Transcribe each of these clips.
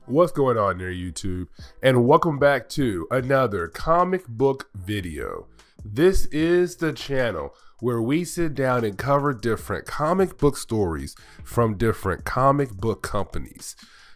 What's going on there, YouTube? And welcome back to another comic book video. This is the channel where we sit down and cover different comic book stories from different comic book companies.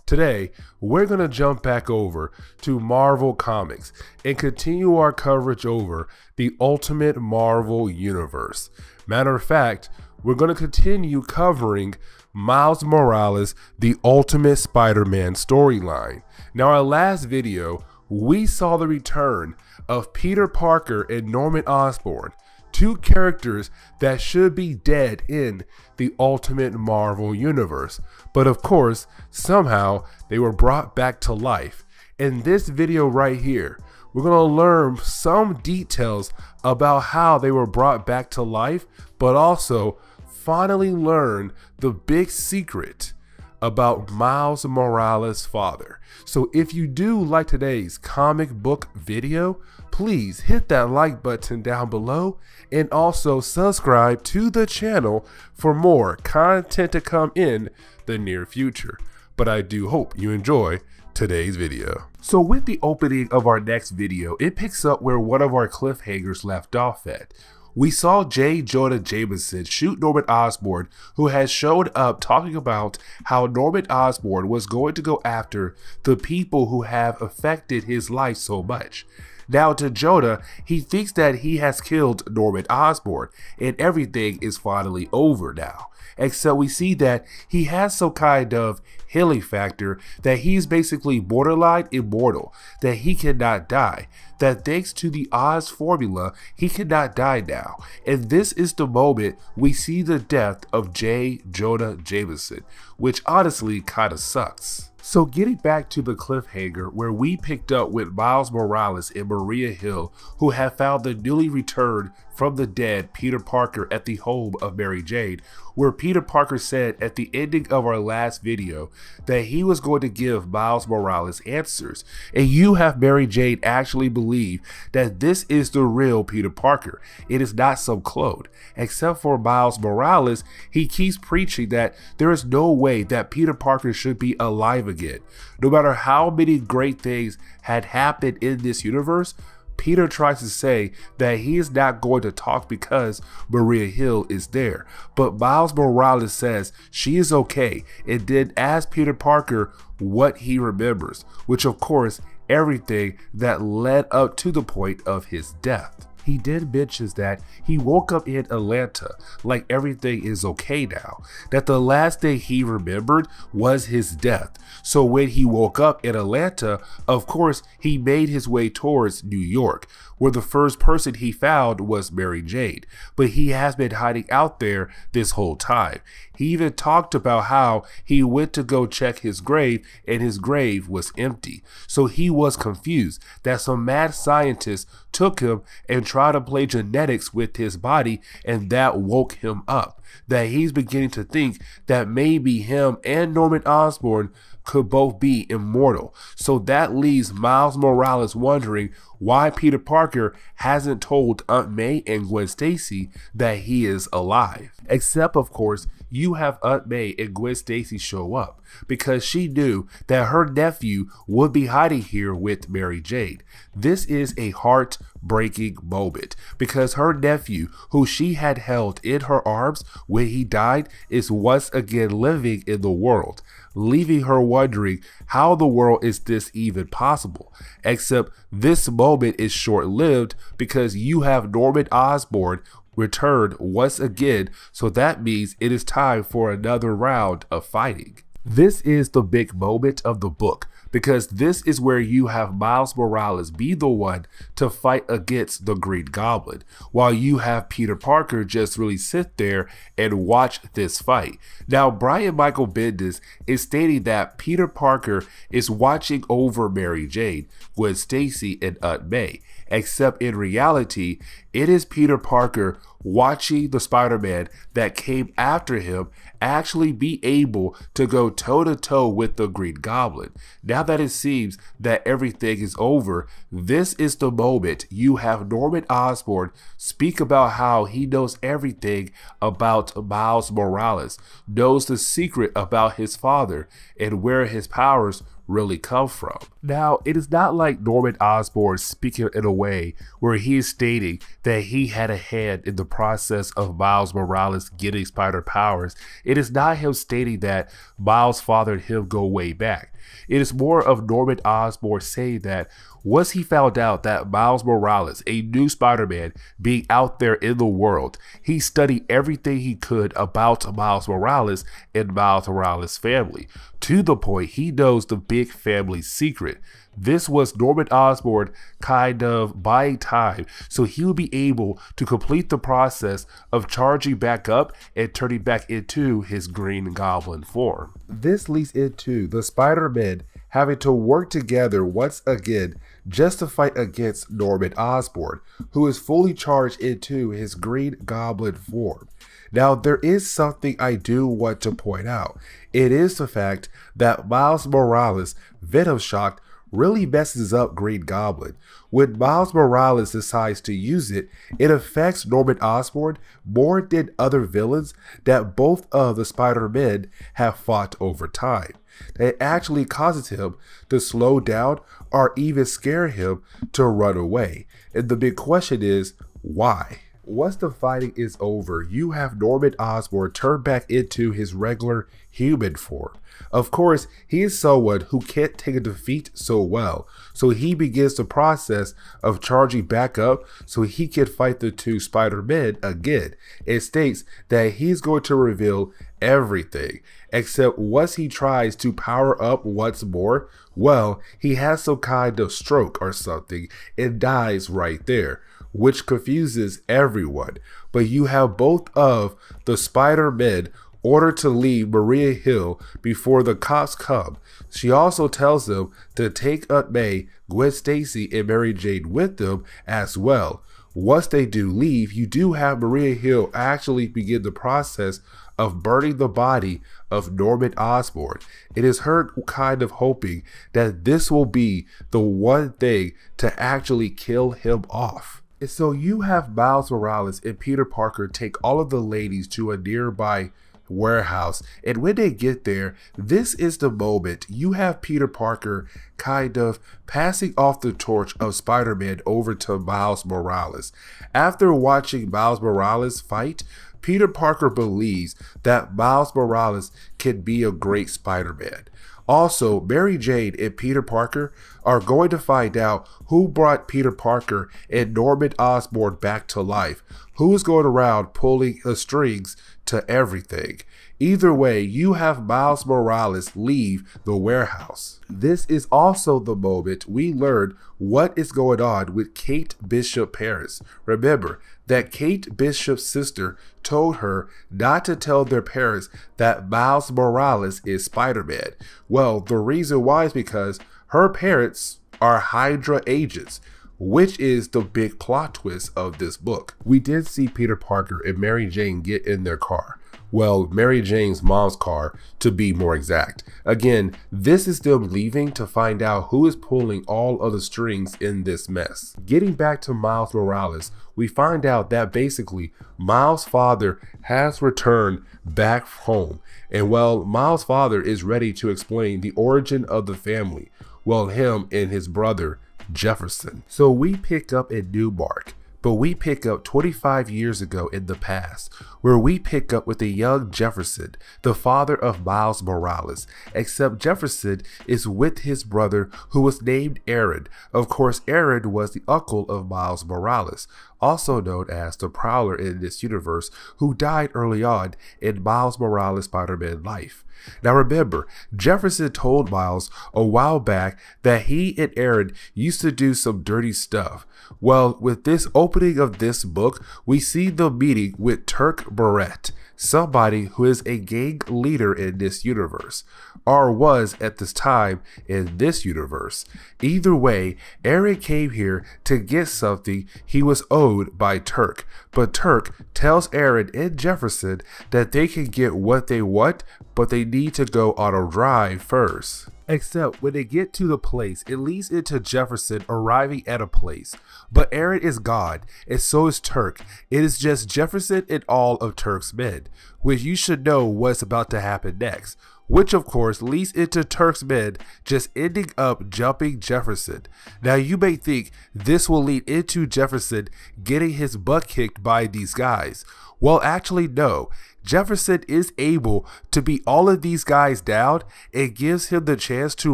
Today, we're going to jump back over to Marvel Comics and continue our coverage over the Ultimate Marvel Universe. Matter of fact, we're going to continue covering Miles Morales, the Ultimate Spider-Man storyline. Now, our last video, we saw the return of Peter Parker and Norman Osborn, two characters that should be dead in the Ultimate Marvel Universe. But of course, somehow they were brought back to life. In this video right here, we're going to learn some details about how they were brought back to life, but also finally learn the big secret about Miles Morales' father. So if you do like today's comic book video, please hit that like button down below and also subscribe to the channel for more content to come in the near future. But I do hope you enjoy today's video. So with the opening of our next video, it picks up where one of our cliffhangers left off at. We saw J. Jonah Jameson shoot Norman Osborn, who has showed up talking about how Norman Osborn was going to go after the people who have affected his life so much. Now to Jonah, he thinks that he has killed Norman Osborn and everything is finally over now. Except we see that he has some kind of healing factor, that he's basically borderline immortal, that he cannot die, that thanks to the Oz formula, he cannot die now. And this is the moment we see the death of J. Jonah Jameson, which honestly kind of sucks. So getting back to the cliffhanger where we picked up with Miles Morales and Maria Hill, who have found the newly returned from the dead Peter Parker at the home of Mary Jane, where Peter Parker said at the ending of our last video that he was going to give Miles Morales answers, and you have Mary Jane actually believe that this is the real Peter Parker. It is not some clone. Except for Miles Morales, he keeps preaching that there is no way that Peter Parker should be alive again. No matter how many great things had happened in this universe, Peter tries to say that he is not going to talk because Maria Hill is there. But Miles Morales says she is okay and then asks Peter Parker what he remembers, which of course everything that led up to the point of his death. He then mentions that he woke up in Atlanta like everything is okay now, that the last thing he remembered was his death. So when he woke up in Atlanta, of course, he made his way towards New York, where the first person he found was Mary Jane, but he has been hiding out there this whole time. He even talked about how he went to go check his grave and his grave was empty. So he was confused that some mad scientist took him and tried to play genetics with his body, and that woke him up. That he's beginning to think that maybe him and Norman Osborn could both be immortal. So that leaves Miles Morales wondering why Peter Parker hasn't told Aunt May and Gwen Stacy that he is alive. Except, of course, you have Aunt May and Gwen Stacy show up because she knew that her nephew would be hiding here with Mary Jane. This is a heartbreaking moment because her nephew, who she had held in her arms when he died, is once again living in the world, leaving her wondering how the world is this even possible. Except this moment is short-lived because you have Norman Osborn returned once again, so that means it is time for another round of fighting. This is the big moment of the book because this is where you have Miles Morales be the one to fight against the Green Goblin, while you have Peter Parker just really sit there and watch this fight. Now, Brian Michael Bendis is stating that Peter Parker is watching over Mary Jane, Gwen Stacy, and Aunt May, except in reality, it is Peter Parker watching the Spider-Man that came after him actually be able to go toe-to-toe with the Green Goblin. Now that it seems that everything is over, this is the moment you have Norman Osborn speak about how he knows everything about Miles Morales, knows the secret about his father and where his powers really come from. Now, it is not like Norman Osborn speaking in a way where he is stating that he had a hand in the process of Miles Morales getting spider powers. It is not him stating that Miles fathered him go way back. It is more of Norman Osborn saying that once he found out that Miles Morales, a new Spider-Man, being out there in the world, he studied everything he could about Miles Morales and Miles Morales' family, to the point he knows the big family secret. This was Norman Osborn kind of buying time so he would be able to complete the process of charging back up and turning back into his Green Goblin form. This leads into the Spider-Men having to work together once again just to fight against Norman Osborn, who is fully charged into his Green Goblin form. Now, there is something I do want to point out. It is the fact that Miles Morales' Venom Shock really messes up Green Goblin. When Miles Morales decides to use it, it affects Norman Osborn more than other villains that both of the Spider-Men have fought over time. It actually causes him to slow down or even scare him to run away. And the big question is, why? Once the fighting is over, you have Norman Osborn turn back into his regular human form. Of course, he is someone who can't take a defeat so well, so he begins the process of charging back up so he can fight the two Spider-Men again. It states that he's going to reveal everything, except once he tries to power up once more, well, he has some kind of stroke or something and dies right there, which confuses everyone. But you have both of the Spider-Men ordered to leave Maria Hill before the cops come. She also tells them to take Aunt May, Gwen Stacy, and Mary Jane with them as well. Once they do leave, you do have Maria Hill actually begin the process of burning the body of Norman Osborn. It is her kind of hoping that this will be the one thing to actually kill him off. And so you have Miles Morales and Peter Parker take all of the ladies to a nearby warehouse, and when they get there, this is the moment you have Peter Parker kind of passing off the torch of Spider-Man over to Miles Morales. After watching Miles Morales fight, Peter Parker believes that Miles Morales can be a great Spider-Man. Also, Mary Jane and Peter Parker are going to find out who brought Peter Parker and Norman Osborn back to life, who is going around pulling the strings to everything. Either way, you have Miles Morales leave the warehouse. This is also the moment we learn what is going on with Kate Bishop Paris. Remember that Kate Bishop's sister told her not to tell their parents that Miles Morales is Spider-Man. Well, the reason why is because her parents are Hydra agents, which is the big plot twist of this book. We did see Peter Parker and Mary Jane get in their car. Well, Mary Jane's mom's car, to be more exact. Again, this is them leaving to find out who is pulling all of the strings in this mess. Getting back to Miles Morales, we find out that basically Miles' father has returned back home. And well, Miles' father is ready to explain the origin of the family. Well, him and his brother, Jefferson. So we pick up in Newmark, but we pick up 25 years ago in the past, where we pick up with a young Jefferson, the father of Miles Morales, except Jefferson is with his brother who was named Aaron. Of course, Aaron was the uncle of Miles Morales, also known as the Prowler in this universe, who died early on in Miles Morales' Spider-Man life. Now remember, Jefferson told Miles a while back that he and Aaron used to do some dirty stuff. Well, with this opening of this book, we see the meeting with Turk Barrett, somebody who is a gang leader in this universe, or was at this time in this universe. Either way, Aaron came here to get something he was owed by Turk, but Turk tells Aaron and Jefferson that they can get what they want, but they need to go on a drive first. Except when they get to the place, it leads into Jefferson arriving at a place. But Aaron is gone, and so is Turk. It is just Jefferson and all of Turk's men, which you should know what's about to happen next. which of course leads into Turk's men just ending up jumping Jefferson. Now you may think this will lead into Jefferson getting his butt kicked by these guys. Well, actually no. Jefferson is able to beat all of these guys down and gives him the chance to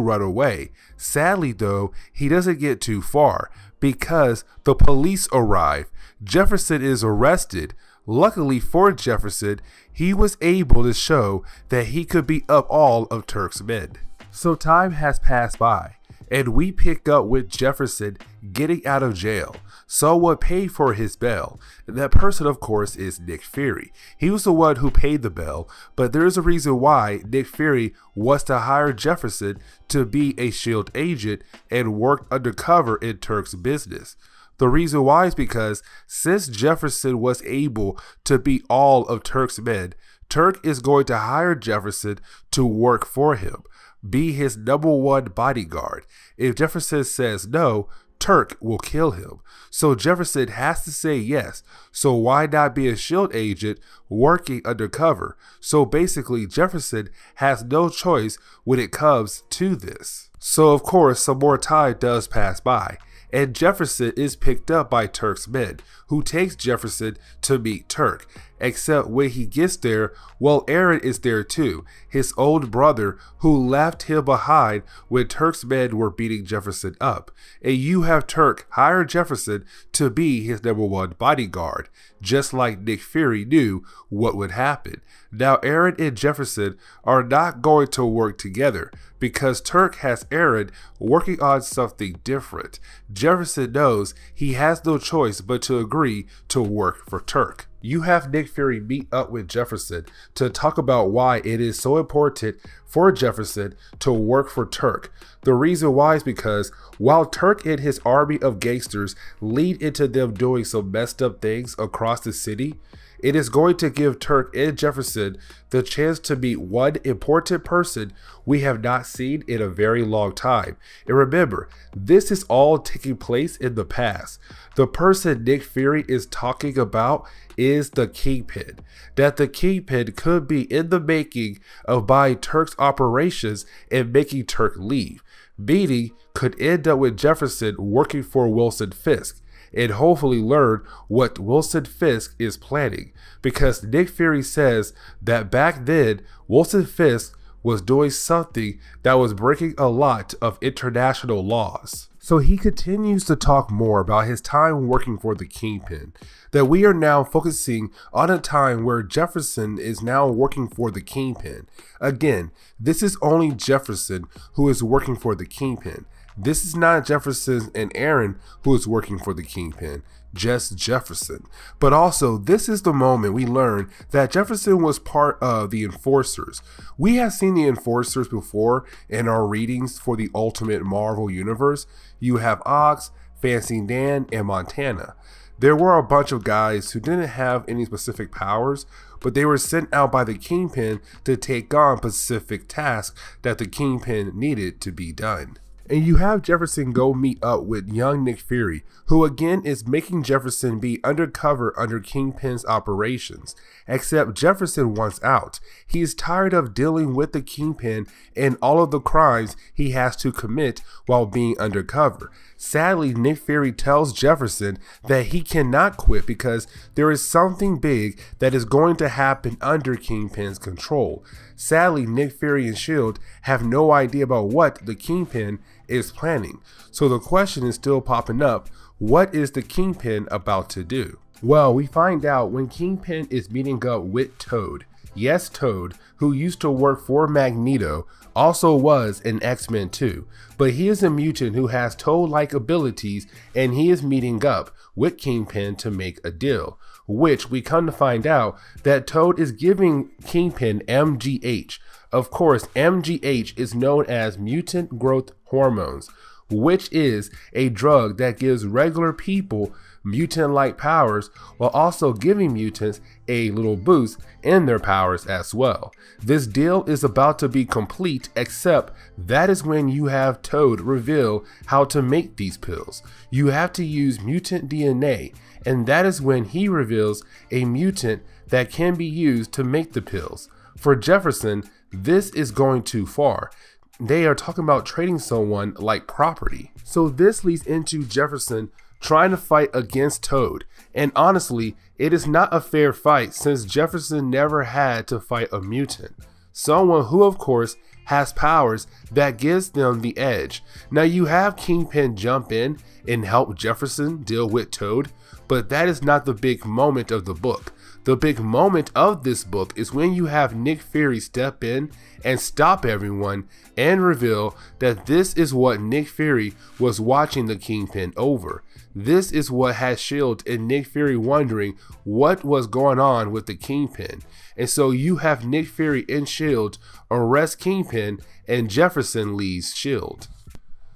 run away. Sadly though, he doesn't get too far because the police arrive. Jefferson is arrested. Luckily for Jefferson, he was able to show that he could beat up all of Turk's men. So time has passed by, and we pick up with Jefferson getting out of jail. Someone paid for his bail. That person, of course, is Nick Fury. He was the one who paid the bail, but there's a reason why Nick Fury wants to hire Jefferson to be a SHIELD agent and work undercover in Turk's business. The reason why is because since Jefferson was able to beat all of Turk's men, Turk is going to hire Jefferson to work for him, be his #1 bodyguard. If Jefferson says no, Turk will kill him. So Jefferson has to say yes. So why not be a SHIELD agent working undercover? So basically Jefferson has no choice when it comes to this. So of course some more time does pass by, and Jefferson is picked up by Turk's men, who takes Jefferson to meet Turk. Except when he gets there, well, Aaron is there too, his old brother who left him behind when Turk's men were beating Jefferson up. And you have Turk hire Jefferson to be his #1 bodyguard, just like Nick Fury knew what would happen. Now Aaron and Jefferson are not going to work together because Turk has Aaron working on something different. Jefferson knows he has no choice but to agree to work for Turk. You have Nick Fury meet up with Jefferson to talk about why it is so important for Jefferson to work for Turk. The reason why is because while Turk and his army of gangsters lead into them doing some messed up things across the city, it is going to give Turk and Jefferson the chance to meet one important person we have not seen in a very long time. And remember, this is all taking place in the past. The person Nick Fury is talking about is the Kingpin. That the Kingpin could be in the making of buying Turk's operations and making Turk leave. Meaning could end up with Jefferson working for Wilson Fisk and hopefully learn what Wilson Fisk is planning, because Nick Fury says that back then Wilson Fisk was doing something that was breaking a lot of international laws. So he continues to talk more about his time working for the Kingpin, that we are now focusing on a time where Jefferson is now working for the Kingpin. Again, this is only Jefferson who is working for the Kingpin. This is not Jefferson and Aaron who is working for the Kingpin, just Jefferson. But also, this is the moment we learn that Jefferson was part of the Enforcers. We have seen the Enforcers before in our readings for the Ultimate Marvel Universe. You have Ox, Fancy Dan, and Montana. There were a bunch of guys who didn't have any specific powers, but they were sent out by the Kingpin to take on specific tasks that the Kingpin needed to be done. And you have Jefferson go meet up with young Nick Fury, who again is making Jefferson be undercover under Kingpin's operations. Except Jefferson wants out. He is tired of dealing with the Kingpin and all of the crimes he has to commit while being undercover. Sadly, Nick Fury tells Jefferson that he cannot quit because there is something big that is going to happen under Kingpin's control. Sadly, Nick Fury and SHIELD have no idea about what the Kingpin is planning. So the question is still popping up, what is the Kingpin about to do? Well, we find out when Kingpin is meeting up with Toad. Yes, Toad, who used to work for Magneto, also was an X-Men too, but he is a mutant who has Toad-like abilities, and he is meeting up with Kingpin to make a deal, which we come to find out that Toad is giving Kingpin MGH. Of course, MGH is known as mutant growth hormones, which is a drug that gives regular people mutant-like powers while also giving mutants a little boost in their powers as well. This deal is about to be complete, except that is when you have Toad reveal how to make these pills. You have to use mutant DNA, and that is when he reveals a mutant that can be used to make the pills. For Jefferson, this is going too far. They are talking about treating someone like property. So this leads into Jefferson trying to fight against Toad. And honestly, it is not a fair fight since Jefferson never had to fight a mutant. Someone who, of course, has powers that gives them the edge. Now you have Kingpin jump in and help Jefferson deal with Toad, but that is not the big moment of the book. The big moment of this book is when you have Nick Fury step in and stop everyone and reveal that this is what Nick Fury was watching the Kingpin over. This is what has S.H.I.E.L.D. and Nick Fury wondering what was going on with the Kingpin. And so you have Nick Fury and S.H.I.E.L.D. arrest Kingpin and Jefferson leaves S.H.I.E.L.D.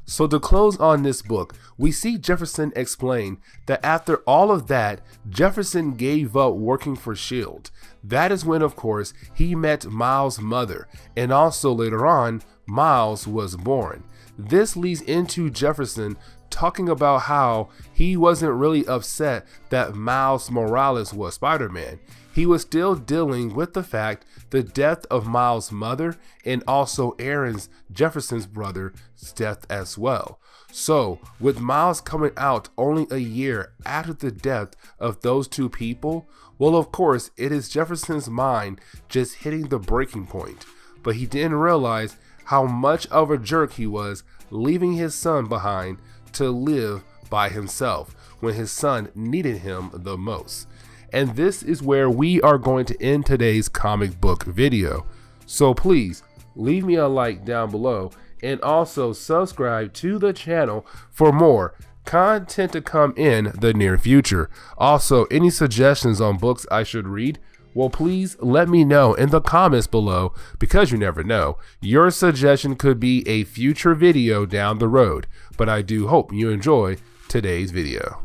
So to close on this book, we see Jefferson explain that after all of that, Jefferson gave up working for S.H.I.E.L.D. That is when, of course, he met Miles' mother, and also later on, Miles was born. This leads into Jefferson talking about how he wasn't really upset that Miles Morales was Spider-Man. He was still dealing with the fact the death of Miles' mother and also Aaron's, Jefferson's brother's death as well. So with Miles coming out only a year after the death of those two people, well, of course, it is Jefferson's mind just hitting the breaking point. But he didn't realize how much of a jerk he was leaving his son behind to live by himself when his son needed him the most. And this is where we are going to end today's comic book video. So please leave me a like down below and also subscribe to the channel for more content to come in the near future. Also, any suggestions on books I should read? Well, please let me know in the comments below, because you never know, your suggestion could be a future video down the road. But I do hope you enjoy today's video.